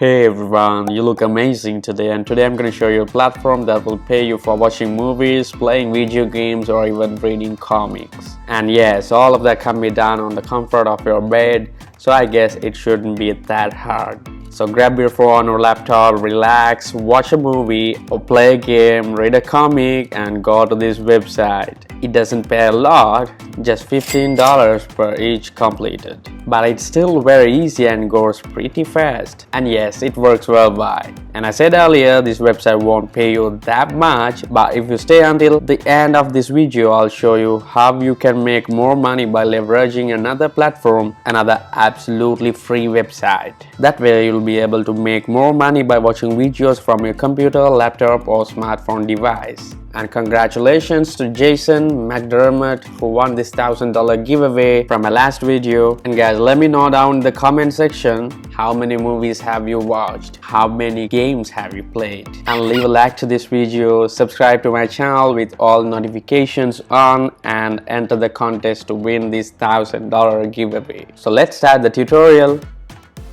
Hey everyone, you look amazing today, and today I'm going to show you a platform that will pay you for watching movies, playing video games, or even reading comics. And yes, all of that can be done on the comfort of your bed, so I guess it shouldn't be that hard. So grab your phone or laptop, relax, watch a movie or play a game, read a comic, and go to this website. It doesn't pay a lot, just $15 per each completed. But it's still very easy and goes pretty fast. And yes, it works worldwide. And I said earlier, this website won't pay you that much, but if you stay until the end of this video, I'll show you how you can make more money by leveraging another platform, another absolutely free website. That way you'll be able to make more money by watching videos from your computer, laptop, or smartphone device. And congratulations to Jason McDermott who won this $1,000 giveaway from my last video. And guys, let me know down in the comment section how many movies have you watched, how many games have you played, and leave a like to this video, subscribe to my channel with all notifications on, and enter the contest to win this $1,000 giveaway. So let's start the tutorial.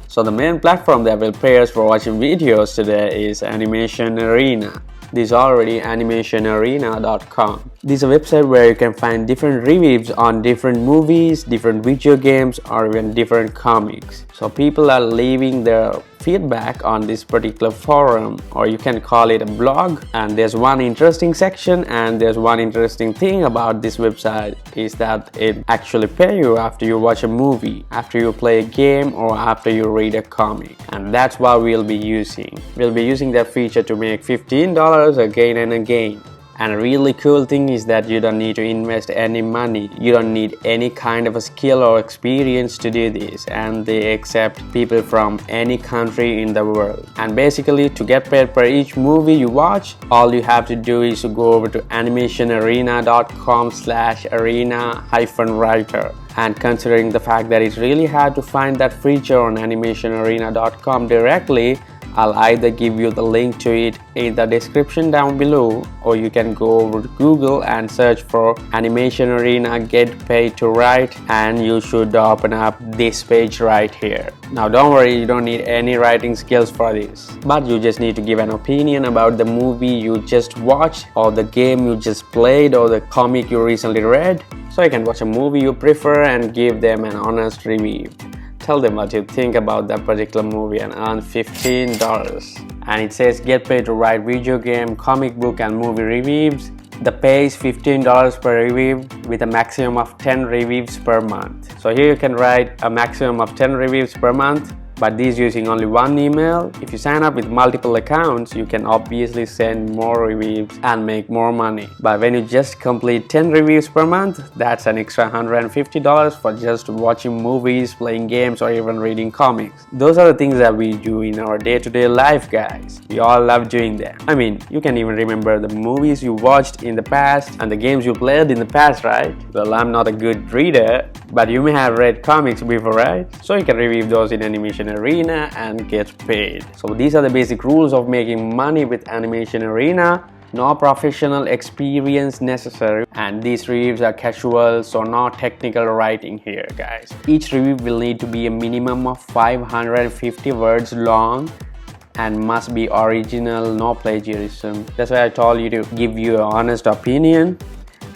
So the main platform that will pay us for watching videos today is Animation Arena. This is already animationarena.com. This is a website where you can find different reviews on different movies, different video games, or even different comics. So people are leaving their feedback on this particular forum, or you can call it a blog. And there's one interesting section, and there's one interesting thing about this website is that it actually pays you after you watch a movie, after you play a game, or after you read a comic. And that's what we'll be using. We'll be using that feature to make $15 again and again. And a really cool thing is that you don't need to invest any money. You don't need any kind of a skill or experience to do this, and they accept people from any country in the world. And basically, to get paid per each movie you watch, all you have to do is to go over to animationarena.com/arena-writer. And considering the fact that it's really hard to find that feature on animationarena.com directly, I'll either give you the link to it in the description down below, or you can go over to Google and search for Animation Arena Get Paid to Write, and you should open up this page right here. Now don't worry, you don't need any writing skills for this, but you just need to give an opinion about the movie you just watched, or the game you just played, or the comic you recently read. So you can watch a movie you prefer and give them an honest review. Tell them what you think about that particular movie and earn $15. And it says get paid to write video game, comic book, and movie reviews. The pay is $15 per review with a maximum of 10 reviews per month. So here you can write a maximum of 10 reviews per month, but these using only one email. If you sign up with multiple accounts, you can obviously send more reviews and make more money. But when you just complete 10 reviews per month, that's an extra $150 for just watching movies, playing games, or even reading comics. Those are the things that we do in our day-to-day life, guys. We all love doing them. I mean, you can even remember the movies you watched in the past and the games you played in the past, right? Well, I'm not a good reader, but you may have read comics before, right? So you can review those in Animation Arena and get paid. So these are the basic rules of making money with Animation Arena. No professional experience necessary, and these reviews are casual, so no technical writing here, guys. Each review will need to be a minimum of 550 words long and must be original, no plagiarism. That's why I told you to give you an honest opinion.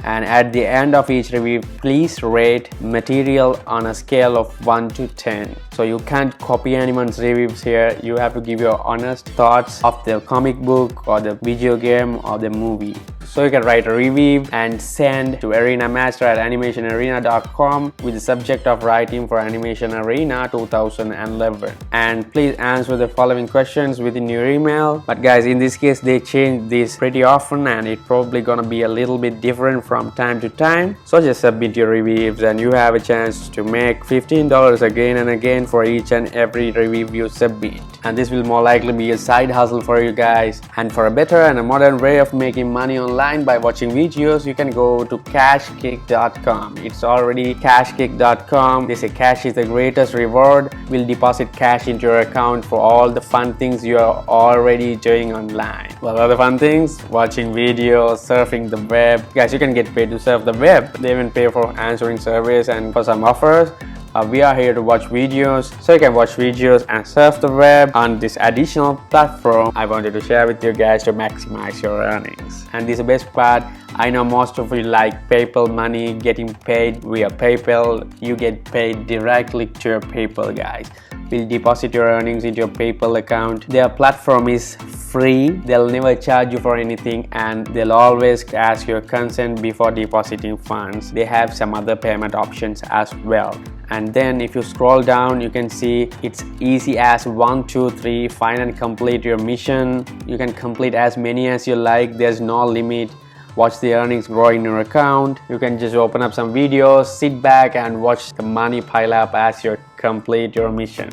And at the end of each review, please rate material on a scale of 1 to 10. So you can't copy anyone's reviews here. You have to give your honest thoughts of the comic book or the video game or the movie. So you can write a review and send to arenamaster@animationarena.com with the subject of writing for Animation Arena 2011. And please answer the following questions within your email. But guys, in this case, they change this pretty often, and it's probably gonna be a little bit different from time to time. So just submit your reviews and you have a chance to make $15 again and again for each and every review you submit. And this will more likely be a side hustle for you guys. And for a better and a modern way of making money online by watching videos, you can go to Cashkick.com. It's already Cashkick.com. They say cash is the greatest reward. We'll deposit cash into your account for all the fun things you are already doing online. What are the fun things? Watching videos, surfing the web. Guys, you can get paid to surf the web. They even pay for answering surveys and for some offers. We are here to watch videos, so you can watch videos and surf the web on this additional platform I wanted to share with you guys to maximize your earnings. And this is the best part. I know most of you like PayPal money, getting paid via PayPal. You get paid directly to your PayPal, guys. Will deposit your earnings into your PayPal account. Their platform is free. They'll never charge you for anything, and they'll always ask your consent before depositing funds. They have some other payment options as well. And then if you scroll down, you can see it's easy as 1, 2, 3, find and complete your mission. You can complete as many as you like. There's no limit. Watch the earnings grow in your account. You can just open up some videos, sit back and watch the money pile up as you complete your mission.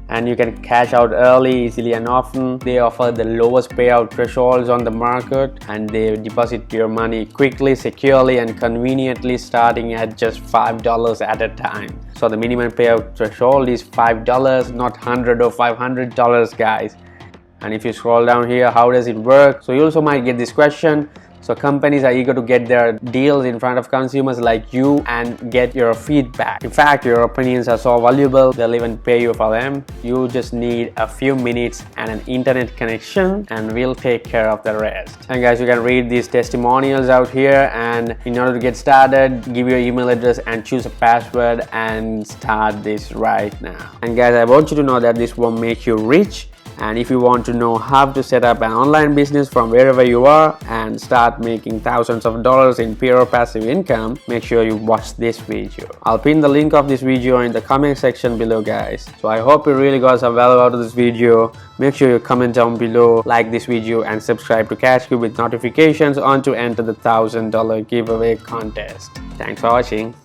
And you can cash out early, easily and often. They offer the lowest payout thresholds on the market, and they deposit your money quickly, securely and conveniently, starting at just $5 at a time. So the minimum payout threshold is $5, not $100 or $500, guys. And if you scroll down here, how does it work? So you also might get this question. So companies are eager to get their deals in front of consumers like you and get your feedback. In fact, your opinions are so valuable, they'll even pay you for them. You just need a few minutes and an internet connection, and we'll take care of the rest. And guys, you can read these testimonials out here, and in order to get started, give your email address and choose a password and start this right now. And guys, I want you to know that this won't make you rich. And if you want to know how to set up an online business from wherever you are and start making thousands of dollars in pure passive income, make sure you watch this video. I'll pin the link of this video in the comment section below, guys. So I hope you really got some value out of this video. Make sure you comment down below, like this video and subscribe to Cashgi with notifications on to enter the $1,000 giveaway contest. Thanks for watching.